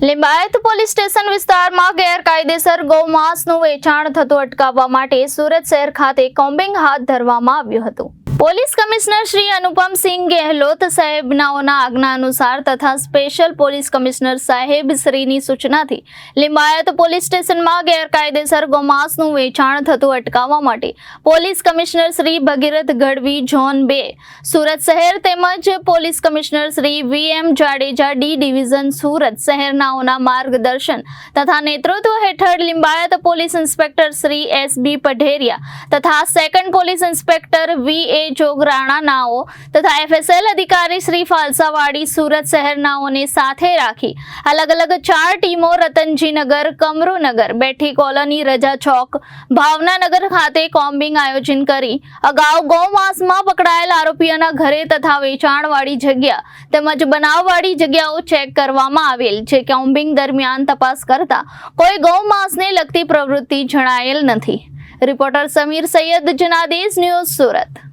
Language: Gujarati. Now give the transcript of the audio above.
લિંબાયત પોલીસ સ્ટેશન વિસ્તારમાં ગેરકાયદેસર ગૌમાંસનું વેચાણ થતું અટકાવવા માટે સુરત શહેર ખાતે કોમ્બિંગ હાથ ધરવામાં આવ્યું હતું। પોલીસ કમિશનર શ્રી અનુપમસિંહ ગેહલોત સાહેબનાઓના આજ્ઞા અનુસાર તથા સ્પેશિયલ પોલીસ કમિશનર સાહેબ શ્રીની સૂચનાથી લિંબાયત પોલીસ સ્ટેશનમાં ગેરકાયદેસર ગૌમાંસનું વેચાણ થતું અટકાવવા માટે police commissioner Shri Bhagirath Gadhvi zone 2 Surat શહેર તેમજ police commissioner Shri VM Jadeja D division Surat શહેરનાઓના માર્ગદર્શન તથા નેતૃત્વ હેઠળ Limbayat police inspector Shri SB Padheriya તથા second police inspector VA Jograna નાઓ તથા એફએસએલ અધિકારી શ્રી ફાલસાવાડી સુરત શહેરનાઓને સાથે રાખી અલગ અલગ 4 ટીમો રતનજીનગર કમરુનગર બેઠી કોલોની રજા ચોક ભાવનાનગર ખાતે કોમ્બિંગ આયોજન કરી અગાઉ ગૌમાંસમાં પકડાયેલ આરોપીઓના ઘરે તથા વેચાણવાળી જગ્યા તેમજ બનાવવાળી જગ્યાઓ ચેક કરવામાં આવેલ છે। કોમ્બિંગ દરમિયાન તપાસ કરતા કોઈ ગૌમાંસને લગતી પ્રવૃત્તિ જણાયેલ નથી। Reporter Sameer Saiyed Janadesh news Surat.